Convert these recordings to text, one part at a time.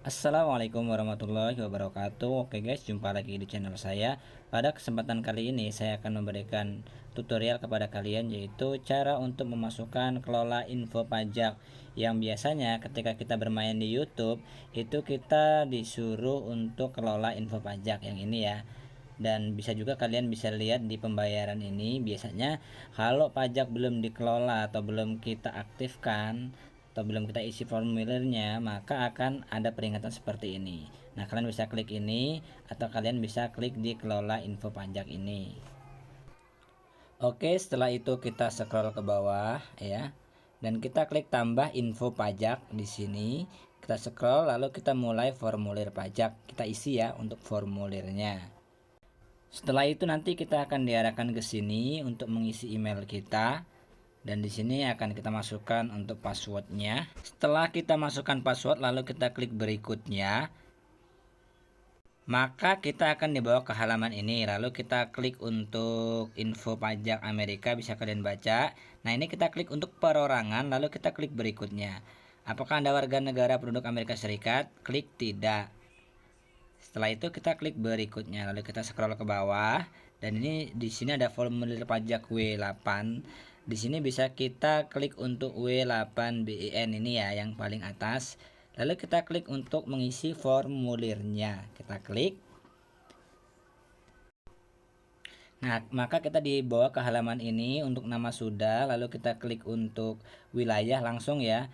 Assalamualaikum warahmatullahi wabarakatuh. Oke guys, jumpa lagi di channel saya. Pada kesempatan kali ini saya akan memberikan tutorial kepada kalian, yaitu cara untuk memasukkan kelola info pajak, yang biasanya ketika kita bermain di YouTube itu kita disuruh untuk kelola info pajak yang ini ya. Dan bisa juga kalian bisa lihat di pembayaran ini, biasanya kalau pajak belum dikelola atau belum kita aktifkan atau belum kita isi formulirnya, maka akan ada peringatan seperti ini. Nah, kalian bisa klik ini atau kalian bisa klik di kelola info pajak ini. Oke, setelah itu kita scroll ke bawah ya. Dan kita klik tambah info pajak di sini. Kita scroll lalu kita mulai formulir pajak. Kita isi ya untuk formulirnya. Setelah itu nanti kita akan diarahkan ke sini untuk mengisi email kita. Dan di sini akan kita masukkan untuk passwordnya. Setelah kita masukkan password lalu kita klik berikutnya, maka kita akan dibawa ke halaman ini. Lalu kita klik untuk info pajak Amerika, bisa kalian baca. Nah, ini kita klik untuk perorangan, lalu kita klik berikutnya. Apakah Anda warga negara penduduk Amerika Serikat? Klik tidak. Setelah itu kita klik berikutnya, lalu kita scroll ke bawah, dan ini di sini ada formulir pajak W8. Di sini bisa kita klik untuk W8 BIN ini ya, yang paling atas. Lalu kita klik untuk mengisi formulirnya. Kita klik. Nah, maka kita dibawa ke halaman ini untuk nama sudah, lalu kita klik untuk wilayah langsung ya.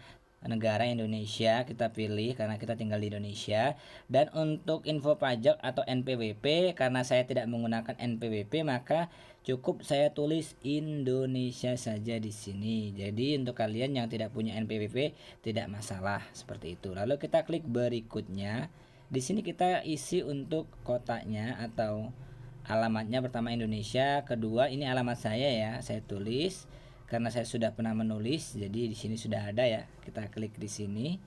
Negara Indonesia kita pilih karena kita tinggal di Indonesia. Dan untuk info pajak atau NPWP, karena saya tidak menggunakan NPWP, maka cukup saya tulis Indonesia saja di sini. Jadi untuk kalian yang tidak punya NPWP tidak masalah seperti itu. Lalu kita klik berikutnya. Di sini kita isi untuk kotanya atau alamatnya. Pertama Indonesia, kedua ini alamat saya ya, saya tulis karena saya sudah pernah menulis, jadi di sini sudah ada ya. Kita klik di sini.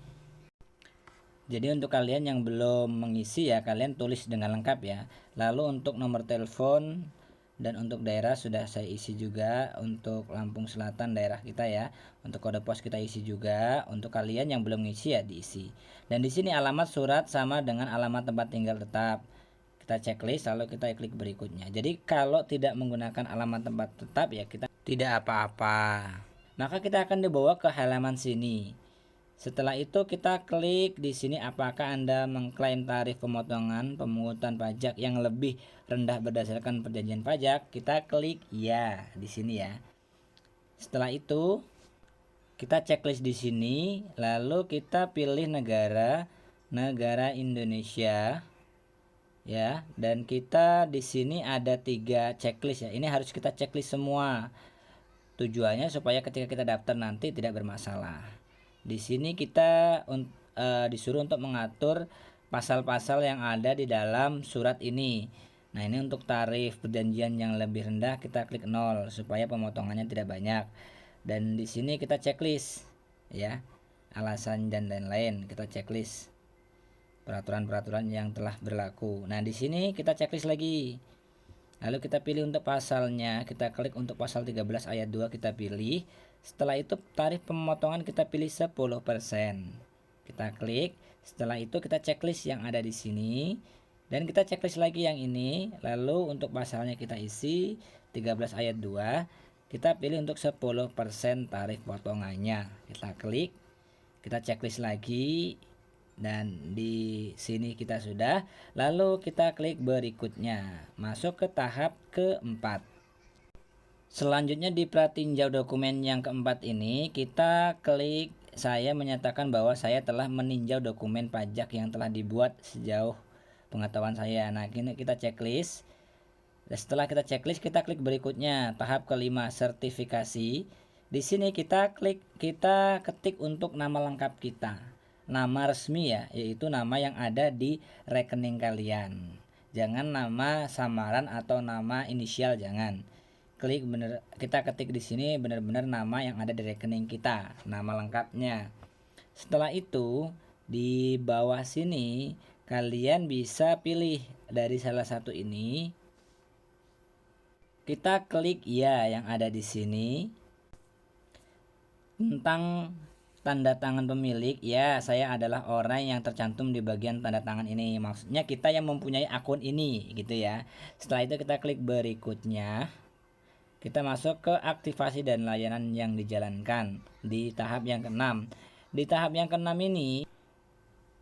Jadi untuk kalian yang belum mengisi ya, kalian tulis dengan lengkap ya. Lalu untuk nomor telepon dan untuk daerah sudah saya isi juga. Untuk Lampung Selatan daerah kita ya. Untuk kode pos kita isi juga. Untuk kalian yang belum ngisi ya diisi. Dan di sini alamat surat sama dengan alamat tempat tinggal tetap. Kita checklist lalu kita klik berikutnya. Jadi kalau tidak menggunakan alamat tempat tetap ya kita tidak apa-apa. Maka kita akan dibawa ke halaman sini. Setelah itu kita klik di sini, apakah Anda mengklaim tarif pemotongan pemungutan pajak yang lebih rendah berdasarkan perjanjian pajak? Kita klik ya di sini ya. Setelah itu kita checklist di sini, lalu kita pilih negara Indonesia. Ya, dan kita di sini ada 3 checklist ya. Ini harus kita checklist semua. Tujuannya supaya ketika kita daftar nanti tidak bermasalah. Di sini kita disuruh untuk mengatur pasal-pasal yang ada di dalam surat ini. Nah, ini untuk tarif perjanjian yang lebih rendah kita klik 0 supaya pemotongannya tidak banyak. Dan di sini kita checklist ya. Alasan dan lain-lain kita checklist peraturan-peraturan yang telah berlaku. Nah, di sini kita checklist lagi. Lalu kita pilih untuk pasalnya, kita klik untuk pasal 13 ayat 2 kita pilih. Setelah itu tarif pemotongan kita pilih 10%. Kita klik. Setelah itu kita checklist yang ada di sini dan kita checklist lagi yang ini. Lalu untuk pasalnya kita isi 13 ayat 2. Kita pilih untuk 10% tarif potongannya. Kita klik. Kita checklist lagi. Dan di sini kita sudah. Lalu kita klik berikutnya, masuk ke tahap keempat. Selanjutnya di pratinjau dokumen yang keempat ini kita klik saya menyatakan bahwa saya telah meninjau dokumen pajak yang telah dibuat sejauh pengetahuan saya. Nah, ini kita checklist. Setelah kita checklist kita klik berikutnya, tahap kelima sertifikasi. Di sini kita ketik untuk nama lengkap kita. Nama resmi ya, yaitu nama yang ada di rekening kalian. Jangan nama samaran atau nama inisial, jangan. Kita ketik di sini benar-benar nama yang ada di rekening kita, nama lengkapnya. Setelah itu di bawah sini kalian bisa pilih dari salah satu ini. Kita klik ya yang ada di sini tentang tanda tangan pemilik, ya saya adalah orang yang tercantum di bagian tanda tangan ini. Maksudnya kita yang mempunyai akun ini gitu ya. Setelah itu kita klik berikutnya. Kita masuk ke aktivasi dan layanan yang dijalankan di tahap yang keenam. Di tahap yang keenam ini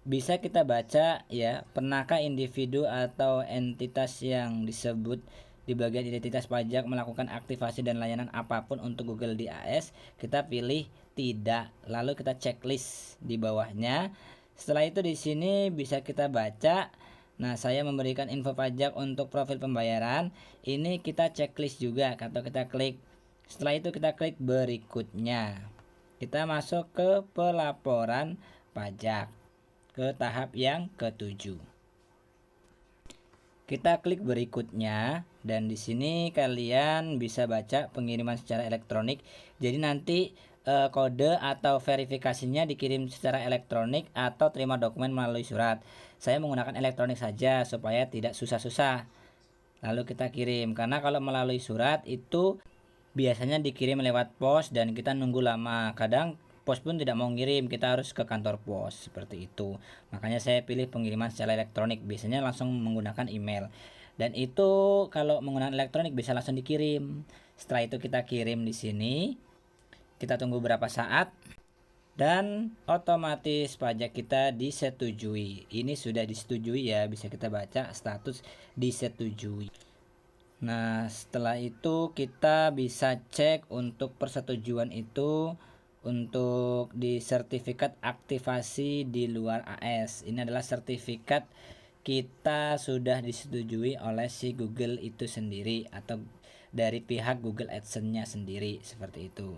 bisa kita baca ya, pernahkah individu atau entitas yang disebut di bagian identitas pajak melakukan aktivasi dan layanan apapun untuk Google DAS? Kita pilih tidak, lalu kita checklist di bawahnya. Setelah itu di sini bisa kita baca. Nah, saya memberikan info pajak untuk profil pembayaran. Ini kita checklist juga atau kita klik. Setelah itu kita klik berikutnya. Kita masuk ke pelaporan pajak ke tahap yang ketujuh. Kita klik berikutnya dan di sini kalian bisa baca pengiriman secara elektronik. Jadi nanti kode atau verifikasinya dikirim secara elektronik atau terima dokumen melalui surat. Saya menggunakan elektronik saja supaya tidak susah-susah. Lalu kita kirim, karena kalau melalui surat itu biasanya dikirim lewat pos dan kita nunggu lama. Kadang pos pun tidak mau ngirim, kita harus ke kantor pos seperti itu. Makanya saya pilih pengiriman secara elektronik, biasanya langsung menggunakan email. Dan itu kalau menggunakan elektronik bisa langsung dikirim. Setelah itu kita kirim di sini. Kita tunggu beberapa saat dan otomatis pajak kita disetujui. Ini sudah disetujui ya, bisa kita baca status disetujui. Nah, setelah itu kita bisa cek untuk persetujuan itu untuk di sertifikat aktivasi di luar AS. Ini adalah sertifikat kita sudah disetujui oleh si Google itu sendiri atau dari pihak Google AdSense-nya sendiri seperti itu.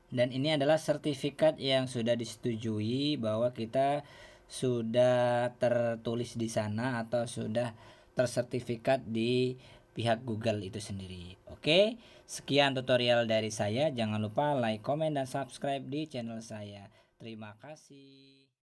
Dan ini adalah sertifikat yang sudah disetujui bahwa kita sudah tertulis di sana atau sudah tersertifikat di pihak Google itu sendiri. Oke, sekian tutorial dari saya. Jangan lupa like, komen, dan subscribe di channel saya. Terima kasih.